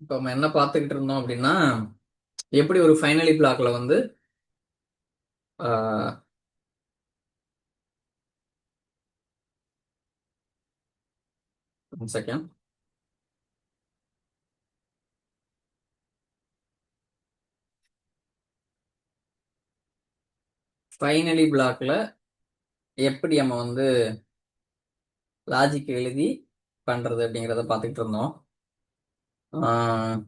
இப்போ நம்ம என்ன பார்த்துக்கிட்டு இருந்தோம் அப்படின்னா, எப்படி ஒரு ஃபைனலி பிளாக்ல வந்து செகண்ட் ஃபைனலி பிளாக்ல எப்படி நம்ம வந்து லாஜிக் எழுதி பண்றது அப்படிங்கிறத பார்த்துக்கிட்டு இருந்தோம். ஆஹ்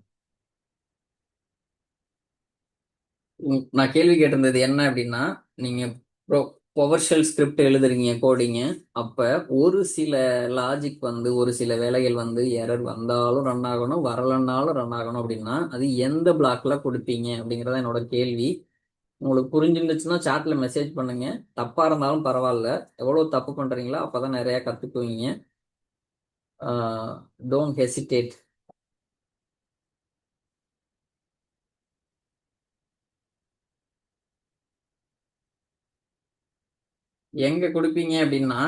நான் கேள்வி கேட்டிருந்தது என்ன அப்படின்னா, நீங்க பவர் ஷெல் ஸ்கிரிப்ட் எழுதுறீங்க கோடிங்க. அப்ப ஒரு சில லாஜிக் வந்து ஒரு சில வேலைகள் வந்து எரர் வந்தாலும் ரன் ஆகணும், வரலன்னாலும் ரன் ஆகணும் அப்படின்னா அது எந்த பிளாக்ல கொடுப்பீங்க அப்படிங்கறத என்னோட கேள்வி. உங்களுக்கு புரிஞ்சிருந்துச்சுன்னா சாட்ல மெசேஜ் பண்ணுங்க. தப்பா இருந்தாலும் பரவாயில்ல. எவ்வளவு தப்பு பண்றீங்களோ அப்பதான் நிறைய கத்துக்குவீங்க. Don't hesitate. எங்க கொடுப்பீங்க அப்படின்னா,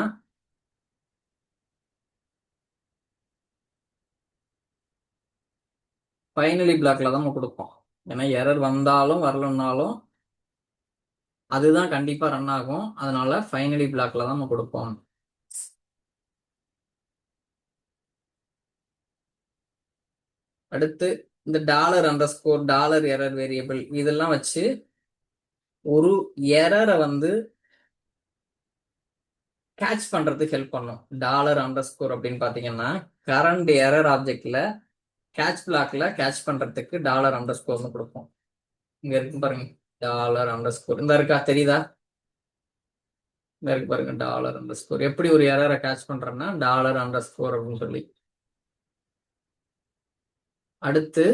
ஃபைனலி பிளாக்ல தான் நம்ம கொடுப்போம். ஏன்னா எரர் வந்தாலும் வரலன்னாலும் அதுதான் கண்டிப்பா ரன் ஆகும். அதனால ஃபைனலி பிளாக்ல தான் நம்ம கொடுப்போம். அடுத்து இந்த dollar under score, dollar error variable இதெல்லாம் வச்சு ஒரு எரரை வந்து கேட்ச் பண்றதுக்கு ஹெல்ப் பண்ணும். டாலர் அண்டர் ஸ்கோர் அப்படின்னு பாத்தீங்கன்னா, கரண்ட் எரர் ஆப்ஜெக்ட்ல கேட்ச் பிளாக்ல கேட்ச் பண்றதுக்கு டாலர் அண்டர் ஸ்கோர்னு கொடுப்போம். இங்க இருக்கு பாருங்க, டாலர் அண்டர் ஸ்கோர். இந்த இருக்கா, தெரியுதா? இந்த இருக்கு பாருங்க, டாலர் அண்டர் ஸ்கோர். எப்படி ஒரு எரரை கேட்ச் பண்றேன்னா டாலர் அண்டர் ஸ்கோர் அப்படின்னு சொல்லி. அடுத்து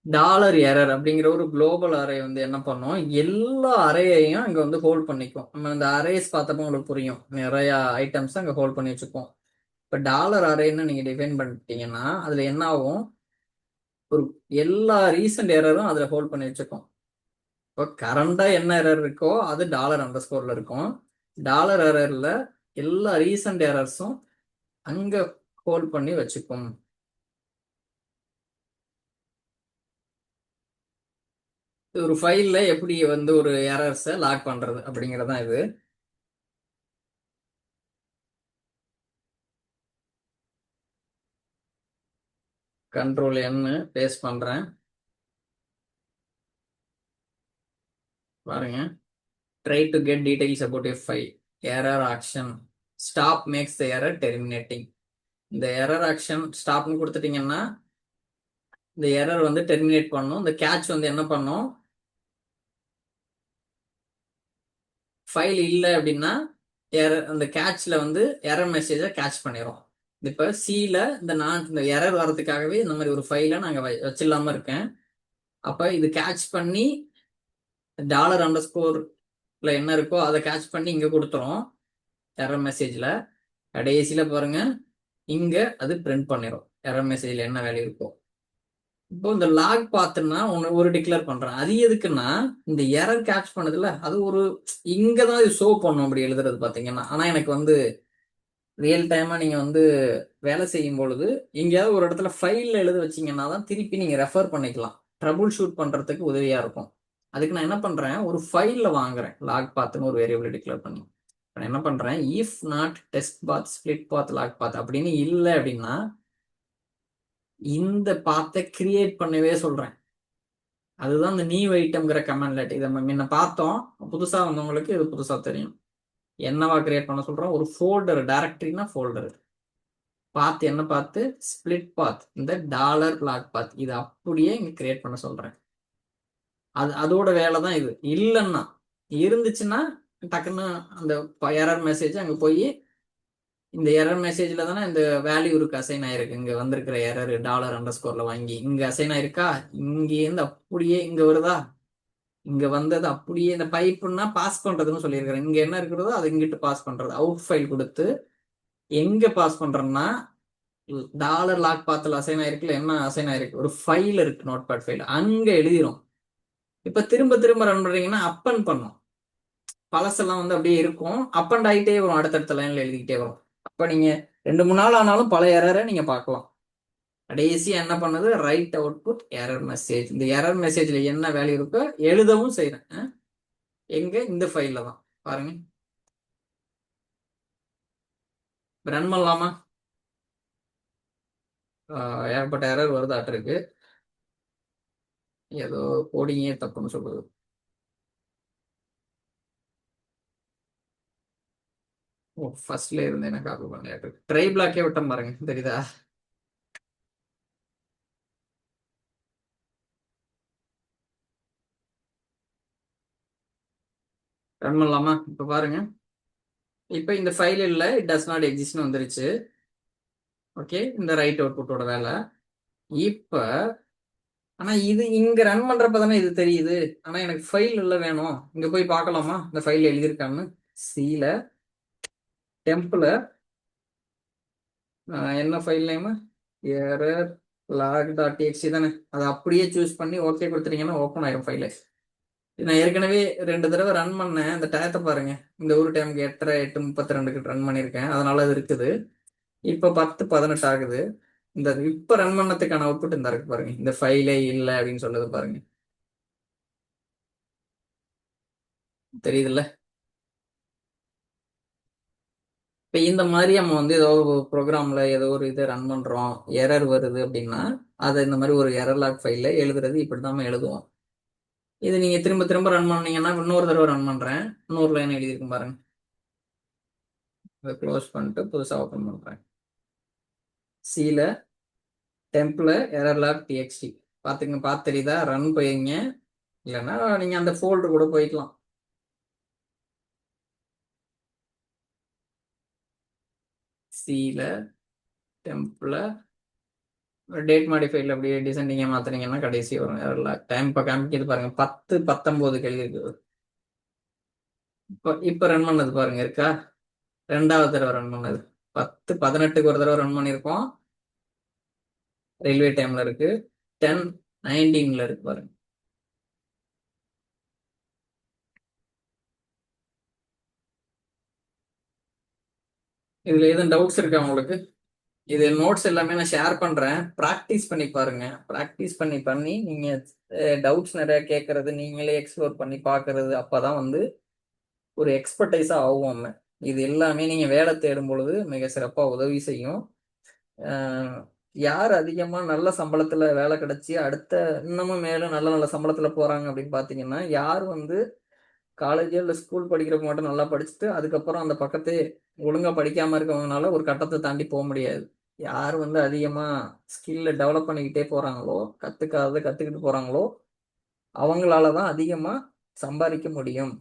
டாலர் எரர் அப்படிங்கிற ஒரு குளோபல் அரே வந்து என்ன பண்ணும், எல்லா அரேயையும் அங்க வந்து ஹோல்ட் பண்ணிக்கும். நம்ம இந்த அரேஸ் பார்த்தப்போ உங்களுக்கு புரியும், நிறைய ஐட்டம்ஸ் அங்க ஹோல்ட் பண்ணி வச்சுப்போம். இப்ப டாலர் அரேன்னு நீங்க டிஃபைன் பண்ணிட்டீங்கன்னா அதுல என்ன ஆகும், ஒரு எல்லா ரீசன்ட் எரரும் அதுல ஹோல்ட் பண்ணி வச்சுக்கும். இப்போ கரண்டா என்ன எரர் இருக்கோ அது டாலர் அண்டர் ஸ்கோர்ல இருக்கும். டாலர் எரர்ல எல்லா ரீசன்ட் எரர்ஸும் அங்க ஹோல்ட் பண்ணி வச்சுக்கும். ஒரு ஃபைல்ல எப்படி வந்து ஒரு எரர்ஸை லாக் பண்றது அப்படிங்கறதான் இது. கண்ட்ரோல் என் பேஸ்ட் பண்றேன் பாருங்க. Try to get details about a file. Error action stop makes the error terminating. இந்த எரர் ஆக்ஷன் ஸ்டாப்னு கொடுத்துட்டீங்கன்னா இந்த எரர் வந்து டெர்மினேட் பண்ணும். இந்த கேட்ச் வந்து என்ன பண்ணும், ஃபைல் இல்லை அப்படின்னா எரர், அந்த கேட்ச்ல வந்து எரர் மெசேஜை கேட்ச் பண்ணிடும். இப்ப சில இந்த எரர் வர்றதுக்காகவே இந்த மாதிரி ஒரு ஃபைலை நாங்க வச்சிடலாம இருக்கேன். அப்ப இது கேட்ச் பண்ணி டாலர் அண்டர் ஸ்கோர்ல என்ன இருக்கோ அதை கேட்ச் பண்ணி இங்க கொடுத்துரும் எரர் மெசேஜ்ல. கடைசியில பாருங்க, இங்க அது பிரிண்ட் பண்ணிடும் எரர் மெசேஜ்ல என்ன வேல்யூ இருக்கோ. இப்போ இந்த லாக் பாத்துன்னா ஒன்னு ஒரு டிக்ளேர் பண்றேன். அது எதுக்குன்னா இந்த எரர் கேட்ச் பண்ணதுல அது ஒரு இங்கதான் இது ஷோ பண்ணும் அப்படி எழுதுறது பாத்தீங்கன்னா. ஆனா எனக்கு வந்து ரியல் டைமா நீங்க வந்து வேலை செய்யும் பொழுது எங்கேயாவது ஒரு இடத்துல ஃபைல்ல எழுத வச்சீங்கன்னா தான் திருப்பி நீங்க ரெஃபர் பண்ணிக்கலாம், ட்ரபுள் ஷூட் பண்றதுக்கு உதவியா இருக்கும். அதுக்கு நான் என்ன பண்றேன், ஒரு ஃபைல்ல வாங்குறேன் லாக் பாத்னு ஒரு வேரியபிள் டிக்ளேர் பண்ணி. நான் என்ன பண்றேன், if not test path split path log path அப்படின்னு இல்லை அப்படின்னா இந்த பாத்தை கிரியேட் பண்ணவே சொல்றேன். அதுதான் இந்த நியூ ஐட்டம்ங்கிற கமெண்ட்ல இதை நம்ம முன்ன பார்த்தோம். புதுசா வந்தவங்களுக்கு இது புதுசா தெரியும். என்னவா கிரியேட் பண்ண சொல்றோம், ஒரு ஃபோல்டர், டைரக்டரினா ஃபோல்டர். பாத் என்ன பார்த்து, ஸ்பிளிட் பாத், இந்த டாலர் லாக் பாத் இது அப்படியே இங்க கிரியேட் பண்ண சொல்றேன். அதோட வேலை தான் இது. இல்லைன்னா இருந்துச்சுன்னா டக்குன்னு அந்த எரர் மெசேஜ் அங்க போய் இந்த எரர் மெசேஜ்ல தானே இந்த வேல்யூ இருக்கு, அசைன் ஆயிருக்கு. இங்க வந்திருக்கிற எரர் டாலர் அண்டர் ஸ்கோர்ல வாங்கி இங்க அசைன் ஆயிருக்கா, இங்க இருந்து அப்படியே இங்க வருதா, இங்க வந்தது அப்படியே இந்த பைப்புன்னா பாஸ் பண்றதுன்னு சொல்லியிருக்கிறேன். இங்க என்ன இருக்கிறதோ அதை இங்கிட்டு பாஸ் பண்றது. அவுட் ஃபைல் கொடுத்து எங்க பாஸ் பண்றேன்னா டாலர் லாக் பாத்துல அசைன் ஆயிருக்குல்ல, என்ன அசைன் ஆயிருக்கு, ஒரு ஃபைல் இருக்கு, நோட் பேட் ஃபைல், அங்க எழுதிரும். இப்ப திரும்ப திரும்ப ரன் பண்றீங்கன்னா அப்பன் பண்ணும். பழசெல்லாம் வந்து அப்படியே இருக்கும், அப்பண்ட் ஆகிட்டே வரும், அடுத்தடுத்த லைன்ல எழுதிக்கிட்டே வரும். அப்ப நீங்க 2 3 நாள் ஆனாலும் பல எரரை நீங்க பார்க்கலாம். கடைசியா என்ன பண்ணது, ரைட் அவுட்புட் எரர் மெசேஜ். இந்த எரர் மெசேஜ்ல என்ன வேல்யூ இருக்கோ எழுதவும் செய்யறேன். எங்க இந்த ஃபைல்ல தான் பாருங்க. ரன் பண்ணலாமா? ஏகப்பட்ட எரர் வருதாட்டிருக்கு. ஏதோ கோடிங்கே தப்புன்னு சொல்லுது. ஓ, ஃபர்ஸ்ட்ல இருந்து என்ன காப்பி பண்ண ட்ரை பிளாக்கே விட்டேன் பாருங்க, தெரியுதா? ரன் பண்ணலாமா? இப்ப பாருங்க. இப்ப இந்த ஃபைல் இல்ல, இட் டஸ் நாட் எக்ஸிஸ்ட்னு வந்துருச்சு. ஓகே, இந்த ரைட் அவுட்புட்டோட வேலை. இப்ப ஆனா இது இங்க ரன் பண்றப்ப தானே இது தெரியுது. ஆனா எனக்கு ஃபைல் உள்ள வேணும். இங்க போய் பார்க்கலாமா இந்த ஃபைல் எழுதியிருக்கான்னு? சில டெம்ப்ல என்ன file name, error lock dot TXT தானே. அதை அப்படியே சூஸ் பண்ணி ஓகே கொடுத்துட்டீங்கன்னா ஓப்பன் ஆயிரும் ஃபைலு. நான் ஏற்கனவே 2 தடவை ரன் பண்ணேன். இந்த டயத்தை பாருங்க. இந்த ஒரு டைமுக்கு 8:32 ரன் பண்ணியிருக்கேன், அதனால அது இருக்குது. இப்போ 10:18 ஆகுது. இந்த இப்ப ரன் பண்ணதுக்கான அவுட்புட் இந்த இருக்கு பாருங்க. இந்த ஃபைலே இல்லை அப்படின்னு சொல்லுது பாருங்க. தெரியுதுல்ல? இப்போ இந்த மாதிரி நம்ம வந்து ஏதோ ஒரு ப்ரோக்ராம்ல ஏதோ ஒரு இதை ரன் பண்றோம், எரர் வருது அப்படின்னா அதை இந்த மாதிரி ஒரு எரர் லாக் ஃபைல்ல எழுதுறது இப்படிதான் நம்ம எழுதுவோம். இது நீங்க திரும்ப திரும்ப ரன் பண்ணீங்கன்னா, இன்னொரு தடவை ரன் பண்றேன். இன்னொரு லைன் எழுதியிருக்கும் பாருங்க. இதை க்ளோஸ் பண்ணிட்டு புதுசா ஓப்பன் பண்றேன். சில டெம்ப்ல எரர் லாக் டிஎக்ஸ்டி பாத்துங்க, பார்த்து தெரியுதா? ரன் போயிங்க. இல்லைன்னா நீங்க அந்த ஃபோல்டர் கூட போய்க்கலாம். சில டெம்ப்ல டேட் மாடிஃபைல அப்படியே டிசெண்டிங்கா மாத்துனீங்கன்னா கடைசி வரும் எரர் லாக். டைம் இப்போ காமிக்கிறது பாருங்க, 10:19 எழுதிருக்கு. இப்போ ரன் பண்ணது பாருங்க, இருக்கா? 2வது தடவை ரன் பண்ணது 10:18 ஒரு தடவை ரன் பண்ணியிருக்கோம். ரயில்வே டைம்ல இருக்கு. 10:19 இருக்கு பாருங்க. இதுல எதுவும் டவுட்ஸ் இருக்கா உங்களுக்கு? இது நோட்ஸ் எல்லாமே நான் ஷேர் பண்றேன், ப்ராக்டிஸ் பண்ணி பாருங்க. ப்ராக்டிஸ் பண்ணி பண்ணி நீங்க டவுட்ஸ் நிறைய கேட்கறது, நீங்களே எக்ஸ்ப்ளோர் பண்ணி பார்க்கறது, அப்பதான் வந்து ஒரு எக்ஸ்பர்டைஸா ஆகும். இது எல்லாமே நீங்க வேலை தேடும் பொழுது மிக சிறப்பா உதவி செய்யும். யார் அதிகமா நல்ல சம்பளத்துல வேலை கிடைச்சி அடுத்த இன்னமும் மேலும் நல்ல நல்ல சம்பளத்துல போறாங்க அப்படின்னு பாத்தீங்கன்னா, யார் வந்து காலேஜ் இல்ல ஸ்கூல் படிக்கிறப்ப மட்டும் நல்லா படிச்சுட்டு அதுக்கப்புறம் அந்த பக்கத்தை ஒழுங்கா படிக்காம இருக்கவங்கனால ஒரு கட்டத்தை தாண்டி போக முடியாது. யார் வந்து அதிகமா ஸ்கில்ல டெவலப் பண்ணிக்கிட்டே போறாங்களோ, கத்துக்காத கத்துக்கிட்டு போறாங்களோ, அவங்களாலதான் அதிகமா சம்பாதிக்க முடியும்.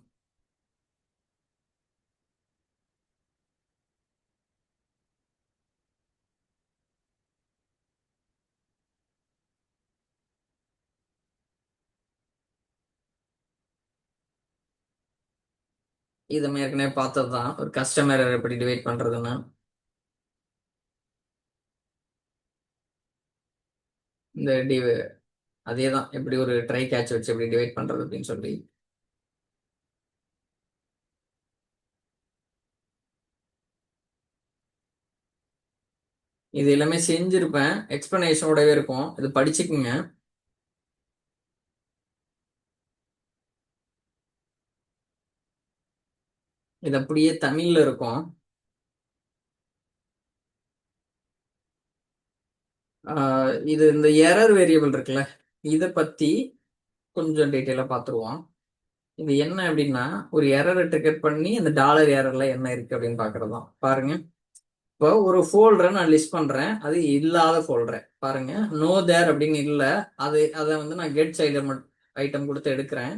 இது நம்ம ஏற்கனவே பார்த்ததுதான், ஒரு கஸ்டமர் எப்படி டிவைட் பண்றதுன்னு. இந்த அதே தான், எப்படி ஒரு ட்ரை கேட்ச் வச்சு எப்படி டிவைட் பண்றது அப்படின்னு சொல்லி. இது எல்லாமே செஞ்சிருப்பேன், எக்ஸ்பிளனேஷனோடவே இருக்கும், இது படிச்சுக்குங்க. இது அப்படியே தமிழ்ல இருக்கும். இது இந்த எரர் வேரியபிள் இருக்குல்ல, இதை பத்தி கொஞ்சம் டீட்டெயிலா பார்த்துருவோம். இது என்ன அப்படின்னா, ஒரு எரரை ட்ரிகர் பண்ணி அந்த டாலர் எரர்ல என்ன இருக்கு அப்படின்னு பாக்குறது தான். பாருங்க, இப்போ ஒரு ஃபோல்டரை நான் லிஸ்ட் பண்றேன், அது இல்லாத ஃபோல்டரை பாருங்க. நோ தேர் அப்படின்னு இல்லை, அதை வந்து நான் கெட் சைல்டு ஐட்டம் கொடுத்து எடுக்கிறேன்.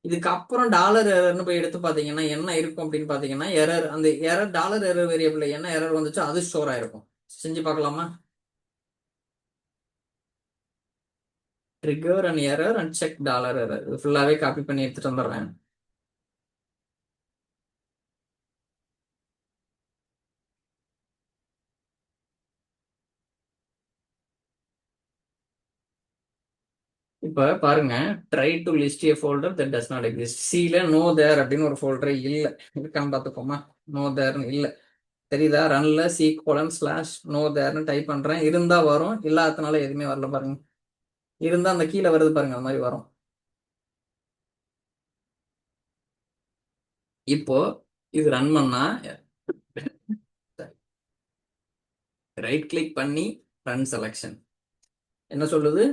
இதுக்கப்புறம் டாலர் எரர்னு போய் எடுத்து பாத்தீங்கன்னா என்ன இருக்கும் அப்படின்னு பாத்தீங்கன்னா, எரர், அந்த எரர் டாலர் எரர் வேரியபிள்ல என்ன எரர் வந்துச்சோ அது ஸ்டோர் ஆயிருக்கும். செஞ்சு பார்க்கலாமா? Trigger and error and check dollar error, இது ஃபுல்லாவே காப்பி பண்ணி எடுத்துட்டு வந்துடுறேன். இப்ப பாருங்க, try to list A folder that does not exist. சில நோ தேர் அப்படின்னு ஒரு ஃபோல்டர் இல்ல, இருக்கான்னு பார்த்துக்கோமா? நோ தேர்னு இல்ல. தெரியுதா? ரன்ல C:// நோ தேர்னு டைப் பண்றேன். இருந்தா வரும், இல்லாதனால எதுவுமே வரல பாருங்க. இருந்தா அந்த கீழே வருது பாருங்க, அது மாதிரி வரும். இப்போ இது ரன் பண்ணா ரைட் கிளிக் பண்ணி ரன் செலக்ஷன் என்ன சொல்லுது?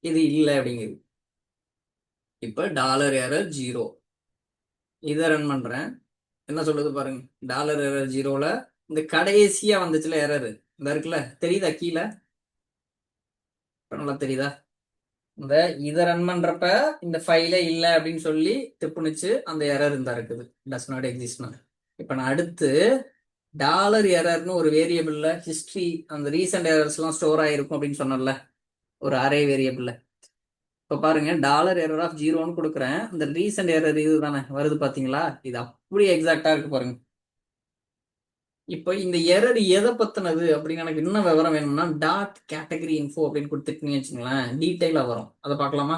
இது இல்லை அப்படிங்குது. இப்போ $error 0 இதை ரன் பண்றேன். என்ன சொல்லுது பாருங்க, $error 0ல இந்த கடைசியா வந்துச்சுல எரர், இந்த இருக்குல்ல, தெரியுதா கீழே? நல்லா தெரியுதா? இந்த இதை ரன் பண்றப்ப இந்த ஃபைலே இல்லை அப்படின்னு சொல்லி திப்புனுச்சு, அந்த எரர் இந்த இருக்குது, டஸ் நாட் எக்ஸிஸ்ட்னு. இப்போ நான் அடுத்து $errorனு ஒரு வேரியபிள்ல ஹிஸ்டரி, அந்த ரீசெண்ட் எரர்ஸ்லாம் ஸ்டோர் ஆயிருக்கும் அப்படின்னு சொன்னல, ஒரு அரே வேரியபிள்ல. இப்போ பாருங்க, $error0ன்னு கொடுக்குறேன். இந்த ரீசெண்ட் எரர் இது தானே வருது, பாத்தீங்களா? இது அப்படியே எக்ஸாக்டா இருக்கு பாருங்க. இப்போ இந்த எரர் எதை பத்தினது அப்படின்னு எனக்கு இன்னும் விவரம் வேணும்னா .category info அப்படின்னு கொடுத்துட்டீங்கன்னு வச்சுங்களேன், டீட்டெயிலா வரும். அதை பார்க்கலாமா?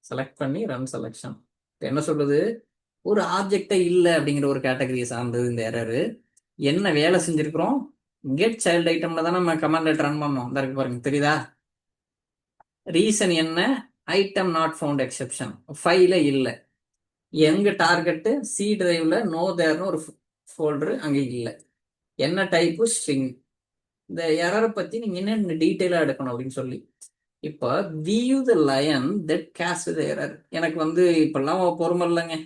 செலக்ட் பண்ணி ரன் செலக்ஷன். இப்போ என்ன சொல்லுது? ஒரு ஆப்ஜெக்டே இல்லை அப்படிங்கிற ஒரு கேட்டகரியை சார்ந்தது இந்த எரரு. என்ன வேலை செஞ்சிருக்கிறோம்? கெட் சைல்டு ஐட்டம்ல தானே நம்ம கமாண்ட் லெட்டர் ரன் பண்ணோம். இந்த இருக்கு பாருங்க, தெரியுதா? ரீசன் என்ன? ஐட்டம் நாட் ஃபவுண்ட் எக்ஸெப்ஷன், ஃபைல இல்லை. எங்க டார்கெட் சி டிரைவ்ல நோ தேர்னு ஒரு ஃபோல்டர் அங்கே இல்லை. என்ன டைப்பு? ஸ்ட்ரிங். இந்த எரரை பத்தி நீங்க என்ன டீட்டெயிலா எடுக்கணும் அப்படின்னு சொல்லி. இப்போ view the line that caused the error. எனக்கு வந்து இப்பெல்லாம் பொறுமை இல்லைங்க,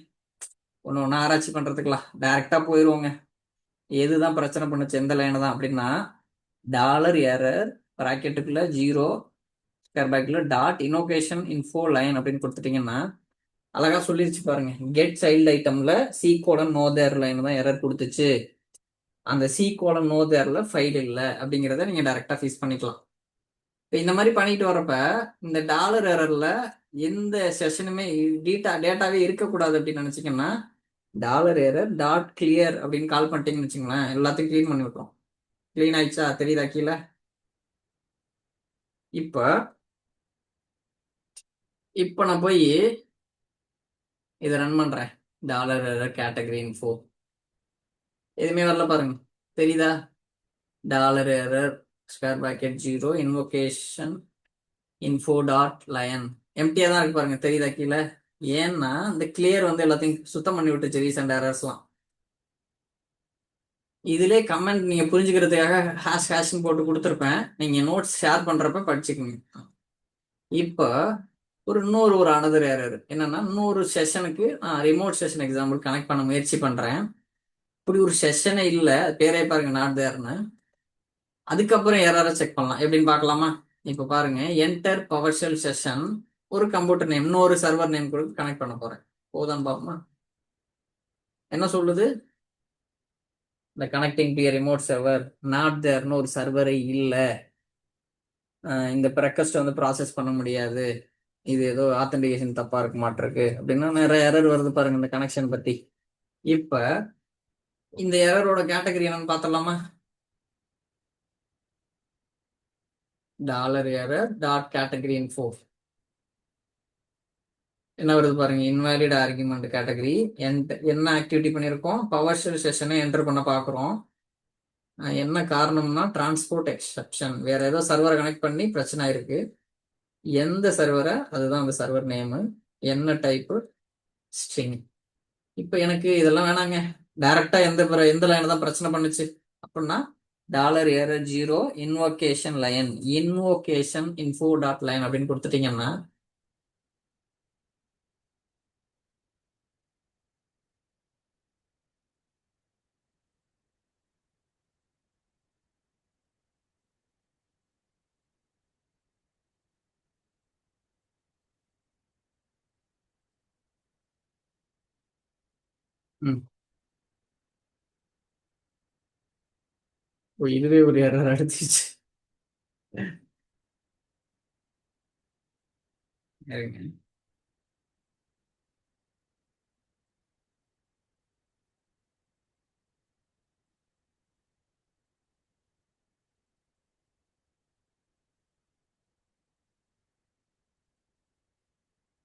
ஒன்று ஒன்று ஆராய்ச்சி பண்றதுக்கலாம், டைரக்டா போயிடுவோங்க. எதுதான் பிரச்சனை பண்ணுச்சு, எந்த லைன் தான் அப்படின்னா, $error ப்ராக்கெட்டுக்குள்ள 0 ஸ்கொயர் பேக்ல .invocation_info line அப்படின்னு கொடுத்துட்டீங்கன்னா அழகா சொல்லிருச்சு பாருங்க. கெட் சைல்டு ஐட்டம்ல C:/no there லைன் தான் எரர் கொடுத்துச்சு. அந்த C:/no thereல ஃபைல் இல்லை அப்படிங்கிறத நீங்க டைரக்டா ஃபிக்ஸ் பண்ணிக்கலாம். இப்போ இந்த மாதிரி பண்ணிட்டு வரப்ப இந்த $errorல எந்த செஷனுமே டேட்டாவே இருக்கக்கூடாது அப்படின்னு நினைச்சீங்கன்னா $error.clear அப்படின்னு கால் பண்ணிட்டீங்கன்னு வச்சுங்களேன், எல்லாத்தையும் கிளீன் பண்ணி விட்டுரும். கிளீன் ஆயிடுச்சா? தெரியுதா கீழே? இப்போ இப்போ நான் போய் இதை ரன் பண்றேன். $error category info எதுவுமே வரல பாருங்க, தெரியுதா? $error square bracket 0 invocation info.line எம்டியா தான் இருக்கு பாருங்க, தெரியுதா கீழே? ஏன்னா இந்த கிளியர் வந்து எல்லாத்தையும் சுத்தம் பண்ணி விட்டுச்சு, ரீசெண்ட் எரர்ஸ்லாம். இதுல கமெண்ட் நீங்க புரிஞ்சுக்கிறதுக்காக ஹேஷ்னு போட்டு கொடுத்துருப்பேன், நீங்க நோட்ஸ் ஷேர் பண்றப்ப படிச்சுக்கோங்க. இப்போ இன்னொரு அனதர் எரர் என்னன்னா, இன்னொரு செஷனுக்கு நான் ரிமோட் செஷன் எக்ஸாம்பிள் கனெக்ட் பண்ண முயற்சி பண்றேன். இப்படி ஒரு செஷனே இல்லை, பேரே பாருங்க நாட் தேர்னு. அதுக்கப்புறம் எரரை செக் பண்ணலாம், எப்படின்னு பார்க்கலாமா? இப்போ பாருங்க, என்டர் PowerShell செஷன், ஒரு கம்ப்யூட்டர் நேம், இன்னொரு சர்வர் நேம் கொடுத்து கனெக்ட் பண்ண போறேன். போதான்னு பார்ப்போமா? என்ன சொல்லுது? இந்த connecting to remote server not தேர்னு ஒரு சர்வரை இல்லை, இந்த ரெக்வஸ்ட் வந்து ப்ராசஸ் பண்ண முடியாது, இது ஏதோ ஆத்தென்டிகேஷன் தப்பா இருக்க மாட்டிருக்கு அப்படின்னா நிறைய எரர் வருது பாருங்க இந்த கனெக்ஷன் பத்தி. இப்ப இந்த எரரோட கேட்டகரி என்னன்னு பார்த்தலாமா? $error.category_info என்ன வருது பாருங்க, இன்வாலிட் ஆர்குமெண்ட் கேட்டகரி. என்ன ஆக்டிவிட்டி பண்ணியிருக்கோம்? PowerShell செஷனை என்டர் பண்ண பார்க்குறோம். என்ன காரணம்னா டிரான்ஸ்போர்ட் எக்ஸெப்ஷன், வேற ஏதோ சர்வரை கனெக்ட் பண்ணி பிரச்சனை இருக்கு. எந்த சர்வரை, அதுதான் அந்த சர்வர் நேமு. என்ன டைப்பு? ஸ்ட்ரிங். இப்போ எனக்கு இதெல்லாம் வேணாங்க, டைரக்டா எந்த லைன் தான் பிரச்சனை பண்ணுச்சு அப்படின்னா $error 0 invocation line invocation info.line அப்படின்னு கொடுத்துட்டீங்கன்னா இதுவே ஒரு எரர் அடிச்சிச்சு.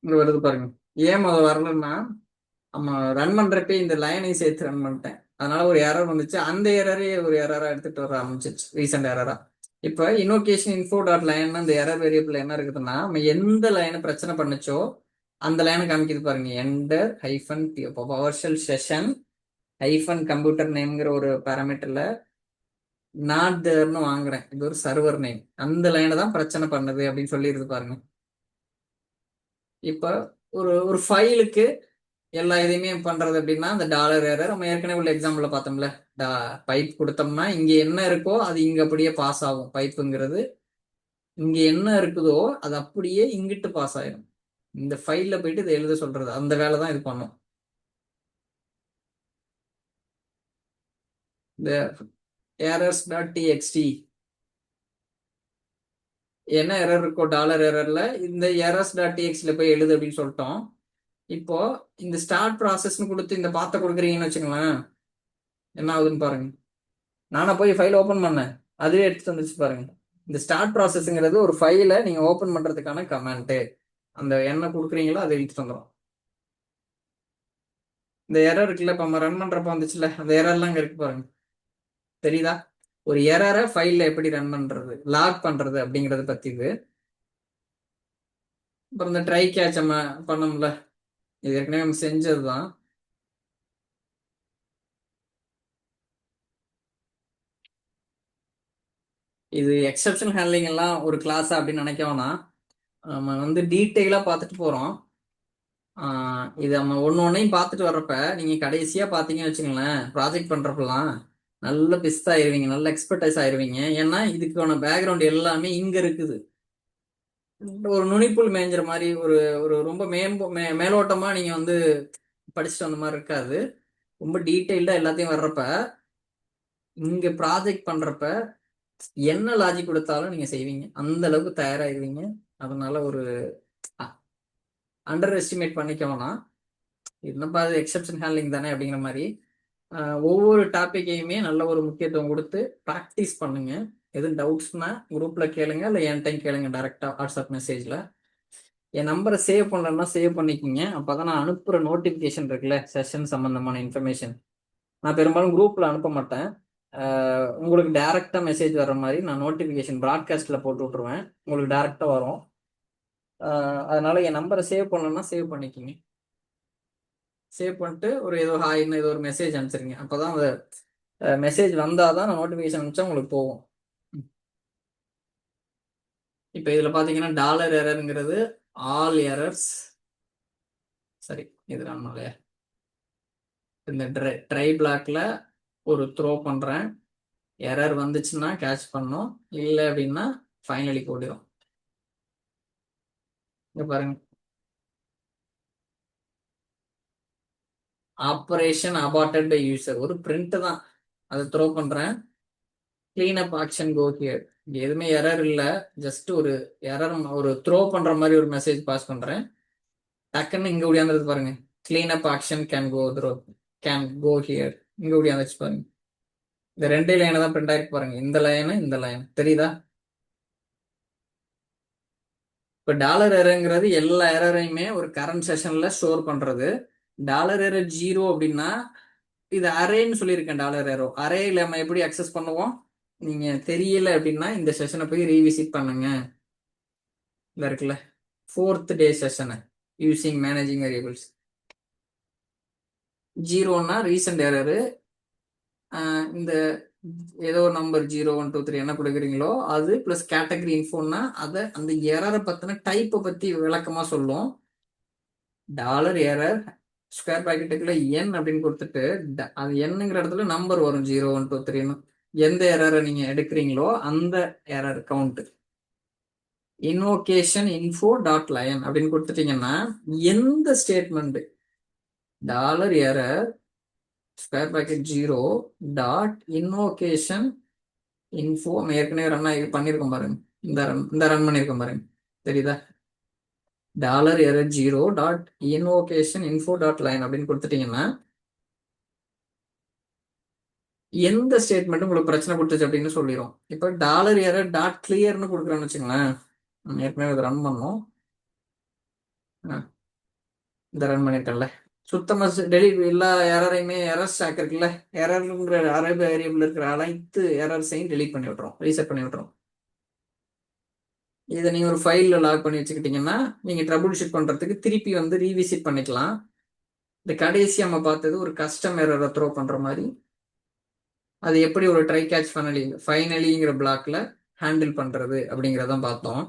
இங்க வருது பாருங்க. ஏன் அது வரலன்னா, நம்ம ரன் பண்றப்ப இந்த லைனை சேர்த்து ரன் பண்ணிட்டேன். அதனால ஒரு எரர் வந்துச்சு. அந்த எரரே ஒரு எரரா எடுத்துட்டு வர ஆரம்பிச்சிச்சு, ரீசெண்ட் எரரா. இப்ப இன்னோகேஷன் இன்ஃபோ டாட் லைன் அந்த எரர் வேரியபிள் என்ன இருக்குதுன்னா, நம்ம எந்த லைனை பிரச்சனை பண்ணுச்சோ அந்த லைனை காமிக்குது பாருங்க. Enter hyphen PowerShell session hyphen computer நேம்ங்கிற ஒரு பேராமீட்டர்ல நாட் தேர்னு வாங்குறேன். இது ஒரு சர்வர் நேம். அந்த லைனை தான் பிரச்சனை பண்ணுது அப்படின்னு சொல்லிடுது பாருங்க. இப்ப ஒரு ஒரு ஃபைலுக்கு எல்லா இதையுமே பண்றது அப்படின்னா அந்த டாலர் எரர் நம்ம ஏற்கனவே உள்ள எக்ஸாம்பிள்ல பார்த்தோம்ல. பைப் கொடுத்தோம்னா இங்க என்ன இருக்கோ அது இங்க அப்படியே பாஸ் ஆகும். பைப்புங்கிறது இங்க என்ன இருக்குதோ அது அப்படியே இங்கிட்டு பாஸ் ஆயிடும். இந்த ஃபைல்ல போயிட்டு இதை எழுத சொல்றது அந்த வேலை தான் இது பண்ணும். இந்த errors டாட் டிஎக்ஸ்டி என்ன எரர் இருக்கோ டாலர் எரர்ல இந்த errors டாட் டிஎக்ஸ்டில போய் எழுது அப்படின்னு சொல்லிட்டோம். இப்போ இந்த ஸ்டார்ட் ப்ராசஸ்னு கொடுத்து இந்த பாத்தை கொடுக்குறீங்கன்னு வச்சுங்களேன், என்ன ஆகுதுன்னு பாருங்க. நானா போய் ஃபைல் ஓபன் பண்ணேன், அதுவே எடுத்துட்டு வந்துச்சு பாருங்க. இந்த ஸ்டார்ட் ப்ராசஸ்ங்கிறது ஒரு ஃபைலை நீங்க ஓபன் பண்றதுக்கான கமெண்ட். அந்த என்ன கொடுக்குறீங்களோ அதை எடுத்துட்டு வந்துடும். இந்த எரர் இருக்குல்ல, இப்ப நம்ம ரன் பண்றப்ப வந்துச்சுல, அந்த எரர்லாம் இங்க இருக்கு பாருங்க. தெரியுதா? ஒரு எரரை ஃபைல்ல எப்படி ரன் பண்றது, லாக் பண்றது அப்படிங்கறத பத்தி இது. அப்புறம் இந்த ட்ரை கேட்ச் நம்ம பண்ணோம்ல, இது ஏற்கனவே நம்ம செஞ்சதுதான். இது எக்ஸப்ஷன் ஹேண்ட்லிங் எல்லாம் ஒரு கிளாஸ் அப்படின்னு நினைக்க வேணாம். நம்ம வந்து டீட்டெயிலா பார்த்துட்டு போறோம். இது நம்ம ஒன்னையும் பார்த்துட்டு வர்றப்ப நீங்க கடைசியா பாத்தீங்கன்னு வச்சுங்களேன், ப்ராஜெக்ட் பண்றப்பெல்லாம் நல்ல பிஸ்ட் ஆயிருவீங்க, நல்ல எக்ஸ்பர்டைஸ் ஆயிருவீங்க. ஏன்னா இதுக்கான பேக்ரவுண்ட் எல்லாமே இங்க இருக்குது. ஒரு நுனிப்புல் மேய்ஞ்சிற மாதிரி ஒரு ஒரு ரொம்ப மேலோட்டமா நீங்க வந்து படிச்சுட்டு வந்த மாதிரி இருக்காது. ரொம்ப டீட்டெயில்டா எல்லாத்தையும் வர்றப்ப இங்க ப்ராஜெக்ட் பண்றப்ப என்ன லாஜிக் கொடுத்தாலும் நீங்க செய்வீங்க. அந்த அளவுக்கு தயாராகிருவீங்க. அதனால ஒரு அண்டர் எஸ்டிமேட் பண்ணிக்கோனா, என்னப்பா அது எக்ஸப்ஷன் ஹேண்ட்லிங் தானே அப்படிங்கிற மாதிரி ஒவ்வொரு டாப்பிக்கையுமே நல்ல ஒரு முக்கியத்துவம் கொடுத்து ப்ராக்டிஸ் பண்ணுங்க. எதுவும் டவுட்ஸ்னா குரூப்ல கேளுங்க, இல்லை என் டைம் கேளுங்க டைரக்டா வாட்ஸ்அப் மெசேஜ்ல. என் நம்பரை சேவ் பண்ணலன்னா சேவ் பண்ணிக்கோங்க. அப்பதான் நான் அனுப்புற நோட்டிபிகேஷன் இருக்குல்ல, செஷன் சம்பந்தமான இன்ஃபர்மேஷன் நான் பெரும்பாலும் குரூப்ல அனுப்ப மாட்டேன். உங்களுக்கு டைரக்டா மெசேஜ் வர்ற மாதிரி நான் நோட்டிபிகேஷன் ப்ராட்காஸ்ட்ல போட்டு விட்டுருவேன். உங்களுக்கு டைரக்டா வரும். அதனால என் நம்பரை சேவ் பண்ணலன்னா சேவ் பண்ணிக்கோங்க. சேவ் பண்ணிட்டு ஒரு ஏதோ ஹாய்னு ஏதோ ஒரு மெசேஜ் அனுப்பிச்சிருங்க. அப்பதான் அந்த மெசேஜ் வந்தாதான் நான் நோட்டிபிகேஷன் அனுப்பிச்சா உங்களுக்கு போகும். இப்போ இதுல பாத்தீங்கன்னா டாலர் எரர்ங்கிறது ஆல் எரர்ஸ். சரி, இது நம்ம இந்த ட்ரை பிளாக்ல ஒரு த்ரோ பண்றேன். எரர் வந்துச்சுன்னா கேட்ச் பண்ணும், இல்லை அப்படின்னா ஃபைனலி போடுறோம். இங்க பாருங்க, ஆப்ரேஷன் அபார்டட் பை யூசர் ஒரு பிரிண்ட் தான். அதை த்ரோ பண்றேன். Clean up action go here. இங்க எதுவுமே எரர் இல்ல, ஜஸ்ட் ஒரு எரர் ஒரு த்ரோ பண்ற மாதிரி ஒரு மெசேஜ் பாஸ் பண்றேன். டக்குன்னு இங்க ஓடியாந்துருது பாருங்க. Clean up action can go here. இங்க ஓடியாந்துச்சு பாருங்க. இந்த ரெண்டே லைனை தான் பிரிண்ட் ஆயிருக்கு பாருங்க. இந்த லைனு இந்த லைன் தெரியுதா? இப்ப டாலர் எரர்ங்கிறது எல்லா எரரையுமே ஒரு கரண்ட் செஷன்ல ஸ்டோர் பண்றது. டாலர் எரர் 0 அப்படின்னா இது அரேன்னு சொல்லியிருக்கேன். டாலர் எரோ அரேல நம்ம எப்படி அக்சஸ் பண்ணுவோம்? நீங்க தெரியல அப்படின்னா இந்த செஷனை போய் ரீவிசிட் பண்ணுங்க. இந்த இருக்குல்ல 4th டே செஷனை யூசிங் மேனேஜிங் வேரியபிள்ஸ். 0ன்னா ரீசன்ட் எரரு. இந்த ஏதோ நம்பர் 0 1 2 3 என்ன கொடுக்குறீங்களோ அது பிளஸ் கேட்டகரி இன்ஃபோன்னா அதை அந்த எரரை பத்தின டைப்பை பத்தி விளக்கமா சொல்லும். டாலர் எரர் ஸ்கொயர் பிராக்கெட்டுக்குள்ள என் அப்படின்னு கொடுத்துட்டு அது என்னங்கிற இடத்துல நம்பர் வரும் 0 1 2 3ன்னு. எந்த எரரை நீங்க எடுக்கிறீங்களோ அந்த error count. Invocation info dot line அப்படின்னு கொடுத்துட்டீங்கன்னா எந்த statement dollar error square bracket 0 dot invocation info ஏற்கனவே ரன் ஆகி பண்ணியிருக்கோம் பாருங்க. இந்த ரன் பண்ணியிருக்கோம் பாருங்க. தெரியுதா? Dollar error 0 dot invocation info dot line அப்படின்னு கொடுத்துட்டீங்கன்னா எந்த ஸ்டேட்மெண்ட் உங்களுக்கு பிரச்சனை கொடுத்துச்சு அப்படின்னு சொல்லிடும். இப்போ டாலர் எரர் டாட் கிளியர்னு கொடுக்குறேன்னு வச்சுங்களேன். ஏற்கனவே இதை ரன் பண்ணோம். இந்த ரன் பண்ணிட்டேன்ல, சுத்தமா எல்லா எரரையுமே எரர் ஸ்டாக் இருக்குல்ல, எரர்ங்கிற அரை வேரியபிள் இருக்கிற அனைத்து எரர்ஸையும் டெலீட் பண்ணி விட்டுரும், ரீசெட் பண்ணி விட்டுரும். இதை நீங்க ஒரு ஃபைல்ல லாக் பண்ணி வச்சுக்கிட்டீங்கன்னா நீங்க ட்ரபுள் ஷூட் பண்றதுக்கு திருப்பி வந்து ரீவிசிட் பண்ணிக்கலாம். இந்த கடைசி நம்ம பார்த்தது ஒரு கஸ்டம் எரரை த்ரோ பண்ற மாதிரி, அது எப்படி ஒரு ட்ரை கேட்ச் ஃபைனலிங்கிற பிளாக்ல ஹேண்டில் பண்றது அப்படிங்கிறதான் பார்த்தோம்.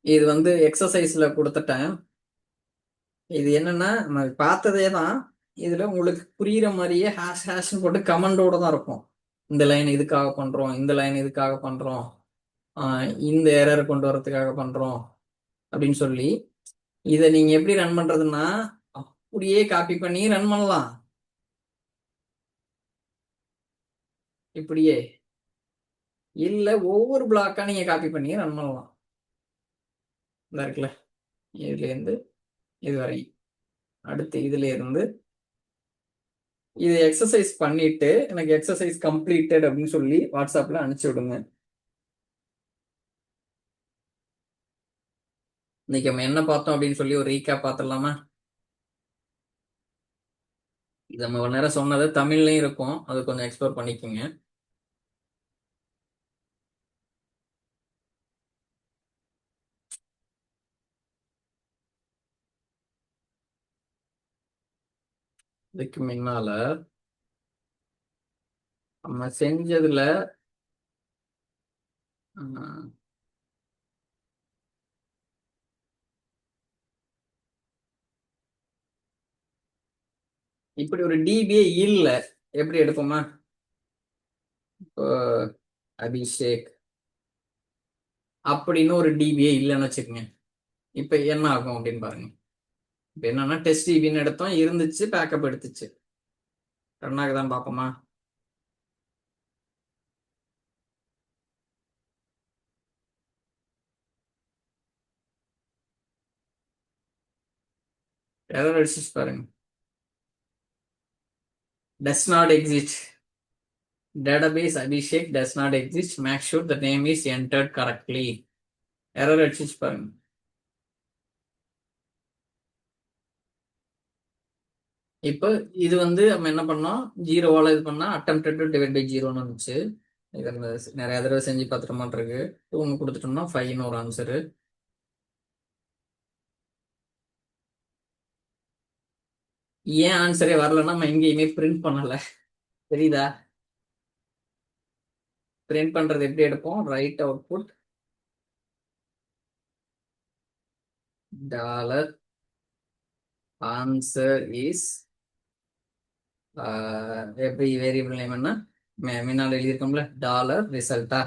இது வந்து எக்ஸசைஸ்ல கொடுத்துட்டேன். இது என்னன்னா நம்ம பார்த்ததே தான், இதுல உங்களுக்கு புரியுற மாதிரியே ஹேஷ் ஹேஷ்னு போட்டு கமெண்டோட தான் இருக்கும். இந்த லைன் இதுக்காக பண்றோம், இந்த லைன் இதுக்காக பண்றோம், இந்த எரர் கொண்டு வரதுக்காக பண்றோம் அப்படின்னு சொல்லி. இதை நீங்க எப்படி ரன் பண்றதுன்னா அப்படியே காப்பி பண்ணி ரன் பண்ணலாம். இப்படியே இல்ல ஒவ்வொரு பிளாக்கா நீங்க காப்பி பண்ணி ரன் பண்ணலாம். இந்த இருக்குல்ல, இதுல இருந்து இதுவரை, அடுத்து இதுல இருந்து இது எக்ஸசைஸ் பண்ணிட்டு எனக்கு எக்ஸசைஸ் கம்ப்ளீட்டட் அப்படின்னு சொல்லி வாட்ஸ்அப்ல அனுப்பிச்சு விடுங்க. இன்னைக்கு நம்ம என்ன பார்த்தோம் அப்படின்னு சொல்லி ஒரு ரீகேப் பார்த்துடலாமா? இது நம்ம ஒரு நேரம் சொன்னது தமிழ்லயும் இருக்கும், அது கொஞ்சம் எக்ஸ்ப்ளோர் பண்ணிக்கோங்க. இதுக்கு முன்னால நம்ம செஞ்சதுல இப்படி ஒரு டிபிஏ இல்ல, எப்படி எடுப்போமா? இப்போ அபிஷேக் அப்படின்னு ஒரு டிபிஏ இல்லைன்னு வச்சுக்கோங்க. இப்ப என்ன ஆகும் அப்படின்னு பாருங்க. இப்ப என்னன்னா டெஸ்ட் டிபின்னு எடுத்தோம், இருந்துச்சு, பேக்கப் எடுத்துச்சு, ரன் ஆகுதான் பார்ப்போமா? எரர் அடிச்சு பாருங்க. does not exist, database Abhishek does not exist, make sure the name is entered correctly. Error அடிச்சு பாருங்க. இப்போ இது வந்து நம்ம என்ன பண்ணோம், ஜீரோவால இது பண்ணா attempted to divide by 0ன்னு வந்துச்சு. இதை நிறைய தடவை செஞ்சு பார்த்துட்டு இருக்கு. 2 கொடுத்துட்டோம்னா 5ன்னு ஒரு ஆன்சரு. ஏன் ஆன்சரே வரலன்னா நம்ம எங்கேயுமே பிரிண்ட் பண்ணல, தெரியுதா? பிரிண்ட் பண்றது எப்படி எடுப்போம், right output dollar answer is, எப்படி வேரியபிள் நேம் என்ன முன்னாடி எழுதியிருக்கோம்ல, டாலர் ரிசல்ட்டா.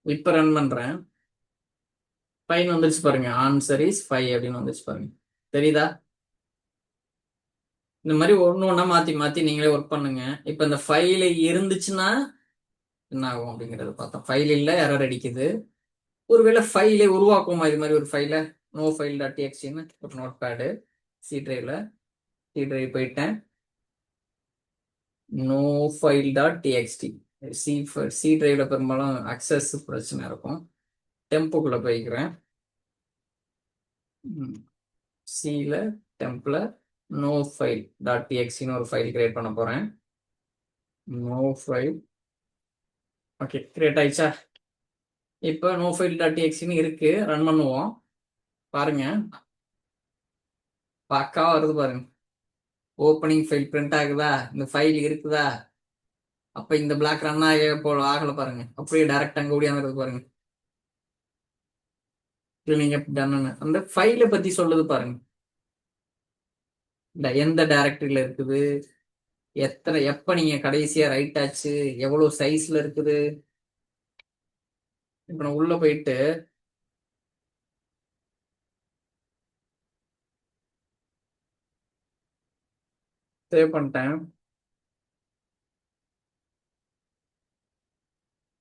இப்ப ரன் பண்றேன், 5 வந்துருச்சு பாருங்க, ஆன்சர் இஸ் 5 அப்படின்னு வந்துருச்சு பாருங்க, தெரியுதா? இந்த மாதிரி ஒண்ணு ஒண்ணா மாத்தி மாத்தி நீங்களே ஒர்க் பண்ணுங்க. இப்ப இந்த ஃபைல் இருந்துச்சுன்னா என்ன ஆகும் அப்படிங்கறத பார்த்தோம். ஃபைல் இல்ல, எரர் அடிக்குது. ஒருவேளை ஃபைலே உருவாக்குமா இது மாதிரி ஒரு ஃபைல, நோ ஃபைல் டாட் டிஎக்ஸ்டின்னு ஒரு நோட் பேடு, சி டிரைவ்ல, சி டிரைவ் போயிட்டேன், no file dot TXT. C டிரைவ்ல பெரும்பாலும் அக்சஸ் பிரச்சனை இருக்கும். டெம்போக்குள்ள போய்க்கிறேன், சில டெம்ப்ல நோ ஃபைல் டாட் டிஎக்ஸ்டின்னு ஒரு ஃபைல் கிரியேட் பண்ண போறேன். நோ ஃபைல், ஓகே, கிரியேட் ஆயிடுச்சா? இப்போ நோ ஃபைல் டாட் டிஎக்ஸ்டின்னு இருக்கு, ரன் பண்ணுவோம். பாருங்க, பக்காவா வருது பாருங்க. ஓப்பனிங் ஃபைல் பிரிண்ட் ஆகுதா, இந்த ஃபைல் இருக்குதா? அப்ப இந்த பிளாக் ரன் போல ஆகல பாருங்க, அப்படியே டைரக்ட் அங்க ஓடியாந்துருது பாருங்க. நீங்க அந்த ஃபைலை பத்தி சொல்லுது பாருங்க, எந்த டைரக்டரியில இருக்குது, எப்ப நீங்க கடைசியா ரைட் ஆச்சு, எவ்வளவு சைஸ்ல இருக்குது. இப்ப நான் உள்ள போயிட்டு சேவ் பண்ணிட்டேன்.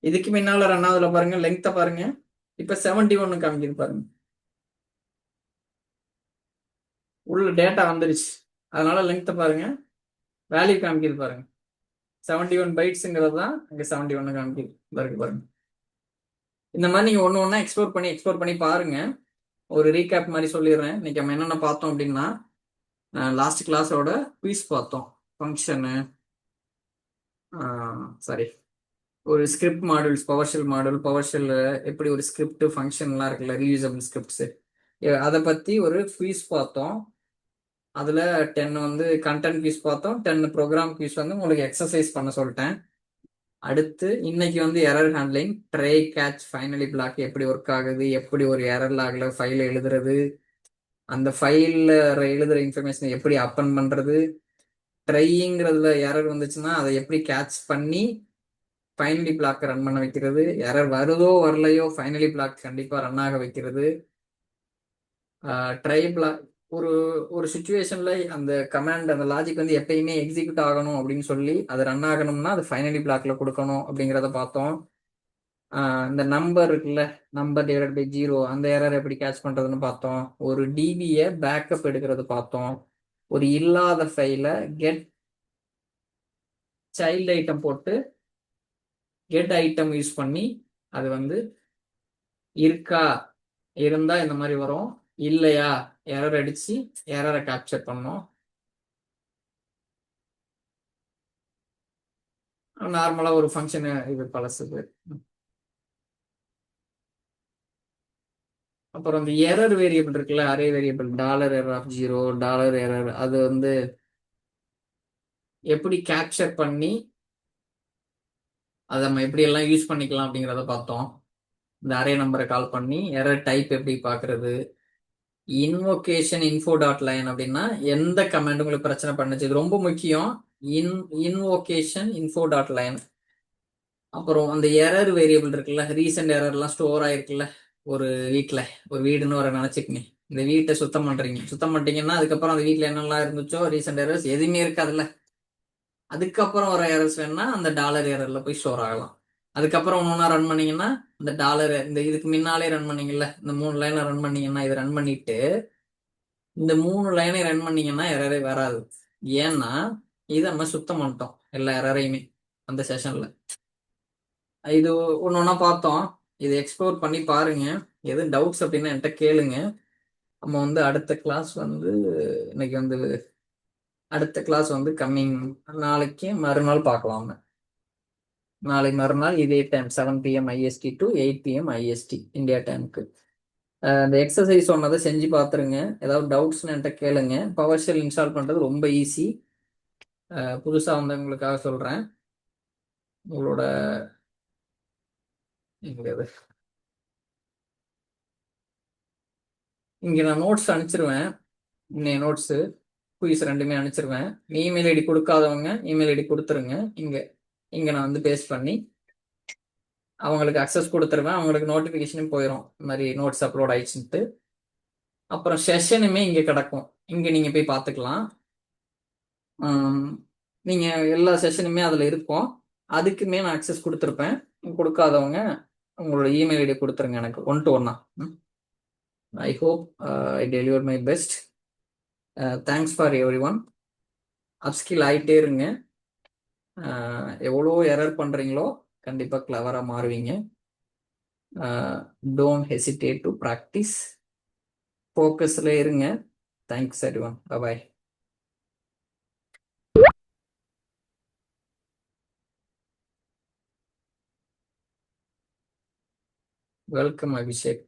இதுக்கு முன்னால ரன் ஆகுதுல பாருங்க, லெங்க்த பாருங்க. இப்ப 71 காமிக்குது பாருங்க, உள்ள டேட்டா வந்துருச்சு, அதனால லெங்க்த பாருங்க, வேல்யூ காமிக்குது பாருங்க. 71 பைட்ஸ்ங்கிறது தான் இங்க 71 காமிக்குது, இருக்கு பாருங்க. இந்த மாதிரி நீங்க ஒன்று ஒன்றா எக்ஸ்ப்ளோர் பண்ணி பாருங்க. ஒரு ரீகேப் மாதிரி சொல்லிடுறேன். இன்னைக்கு நம்ம என்னென்ன பார்த்தோம் அப்படின்னா, லாஸ்ட் கிளாஸோட குயிஸ் பார்த்தோம். ஃபங்க்ஷனு, சாரி, ஒரு ஸ்கிரிப்ட் மாடல்ஸ், பவர் ஷெல் எப்படி ஒரு ஸ்கிரிப்ட் ஃபங்க்ஷன்லாம் இருக்குல்ல, ரீயூசபிள் ஸ்கிரிப்ட்ஸ், அதை பற்றி ஒரு குயிஸ் பார்த்தோம். அதில் 10 வந்து கண்டென்ட் குயிஸ் பார்த்தோம், 10 ப்ரோக்ராம் குயிஸ் வந்து உங்களுக்கு எக்ஸசைஸ் பண்ண சொல்லிட்டேன். அடுத்து இன்னைக்கு வந்து error handling, try catch finally block எப்படி ஒர்க் ஆகுது, எப்படி ஒரு எரர் லாக்ல ஃபைல் எழுதுறது, அந்த ஃபைல்ல எழுதுற இன்ஃபர்மேஷன் எப்படி அப்பன் பண்றது, ட்ரைங்கிறதுல எரர் வந்துச்சுன்னா அதை எப்படி கேட்ச் பண்ணி ஃபைனலி பிளாக் ரன் பண்ண வைக்கிறது, எரர் வருதோ வரலையோ ஃபைனலி பிளாக் கண்டிப்பா ரன் ஆக வைக்கிறது. ட்ரை பிளாக் ஒரு ஒரு சுச்சுவேஷன்ல அந்த கமாண்ட், அந்த லாஜிக் வந்து எப்பயுமே எக்ஸிக்யூட் ஆகணும் அப்படின்னு சொல்லி அது ரன் ஆகணும்னா அது ஃபைனலி பிளாக்ல கொடுக்கணும் அப்படிங்கிறத பார்த்தோம். இந்த நம்பர் இருக்குல்ல, நம்பர் டிவைட் பை 0, அந்த எரர் எப்படி கேட்ச் பண்றதுன்னு பார்த்தோம். ஒரு டிபியை பேக்கப் எடுக்கிறது பார்த்தோம். ஒரு இல்லாத ஃபைல கெட் சைல்டு ஐட்டம் போட்டு கெட் ஐட்டம் யூஸ் பண்ணி அது வந்து இருக்கா, இருந்தா இந்த மாதிரி வரும், இல்லையா எரர் அடிச்சு எரரை கேப்சர் பண்ணோம். நார்மலா ஒரு ஃபங்க்ஷன் இது பழசுது. அப்புறம் இந்த எரர் வேரியபிள் இருக்குல்ல, அரே வேரியபிள், $error0, $error, அது வந்து எப்படி கேப்சர் பண்ணி அதை நம்ம எப்படி எல்லாம் யூஸ் பண்ணிக்கலாம் அப்படிங்கிறத பார்த்தோம். இந்த அரே நம்பரை கால் பண்ணி எரர் டைப் எப்படி பார்க்கறது, இன்வோகேஷன் இன்ஃபோ டாட் லைன் அப்படின்னா எந்த கமெண்ட் உங்களுக்கு பிரச்சனை பண்ணுச்சு, இது ரொம்ப முக்கியம். Invocation info dot line. அப்புறம் அந்த எரர் வேரியபிள் இருக்குல்ல, ரீசெண்ட் எரர்லாம் ஸ்டோர் ஆயிருக்குல்ல, ஒரு வீட்டில், ஒரு வீடுன்னு வர நினச்சிக்கங்க. இந்த வீட்டை சுத்தம் பண்ணிட்டீங்கன்னா அதுக்கப்புறம் அந்த வீட்டில் என்னெல்லாம் இருந்துச்சோ ரீசெண்ட் எரர்ஸ் எதுவுமே இருக்காதுல்ல. அதுக்கப்புறம் வர எரர்ஸ் வேணா அந்த $errorல போய் ஸ்டோர் ஆகலாம். அதுக்கப்புறம் ஒன்றா ரன் பண்ணீங்கன்னா இந்த டாலர், இந்த இதுக்கு முன்னாலே ரன் பண்ணீங்கல்ல, இந்த 3 லைனை ரன் பண்ணீங்கன்னா, இதை ரன் பண்ணிட்டு இந்த 3 லைனை ரன் பண்ணீங்கன்னா எரரே வராது. ஏன்னா இதை நம்ம சுத்தம் பண்ணிட்டோம் எல்லா எரரையுமே அந்த செஷன்ல. இது ஒன்று ஒன்றா பார்த்தோம். இதை எக்ஸ்ப்ளோர் பண்ணி பாருங்க. எது டவுட்ஸ் அப்படின்னா என்கிட்ட கேளுங்க. நம்ம வந்து அடுத்த கிளாஸ் வந்து இன்னைக்கு வந்து அடுத்த கிளாஸ் வந்து கம்மிங் நாளைக்கு மறுநாள் பார்க்கலாம். நாளை மறுநாள் இதே time 7 PM IST to 8 PM IST India டைமுக்கு. இந்த எக்ஸசைஸ் சொன்னதை செஞ்சு பார்த்துருங்க. ஏதாவது டவுட்ஸ்னு என்கிட்ட கேளுங்க. பவர் ஷெல் இன்ஸ்டால் பண்ணுறது ரொம்ப ஈஸி. புதுசாக வந்தவங்களுக்காக சொல்கிறேன். உங்களோட இங்கே நான் நோட்ஸ் அனுப்பிச்சிருவேன். இன்னைய நோட்ஸு குயிஸ் ரெண்டுமே அனுப்பிச்சிருவேன். இமெயில் ஐடி கொடுக்காதவங்க இமெயில் ஐடி கொடுத்துருங்க. இங்கே நான் வந்து பேஸ்ட் பண்ணி அவங்களுக்கு அக்சஸ் கொடுத்துருவேன். அவங்களுக்கு நோட்டிஃபிகேஷனும் போயிடும் இந்த மாதிரி நோட்ஸ் அப்லோட் ஆயிடுச்சுன்ட்டு. அப்புறம் செஷனுமே இங்கே கிடக்கும், இங்கே நீங்கள் போய் பார்த்துக்கலாம். நீங்கள் எல்லா செஷனுமே அதில் இருக்கும். அதுக்குமே நான் அக்சஸ் கொடுத்துருப்பேன். கொடுக்காதவங்க உங்களோட இமெயில் ஐடி கொடுத்துருங்க எனக்கு 1-to-1. I hope I deliver my best. Thanks for everyone. Upskill ஆகிட்டே இருங்க. எவ்வளோ எரர் பண்ணுறீங்களோ கண்டிப்பாக கிளவராக மாறுவீங்க. Don't hesitate to practise. ஃபோக்கஸில் இருங்க. Thanks everyone. Bye. Welcome Abhishek.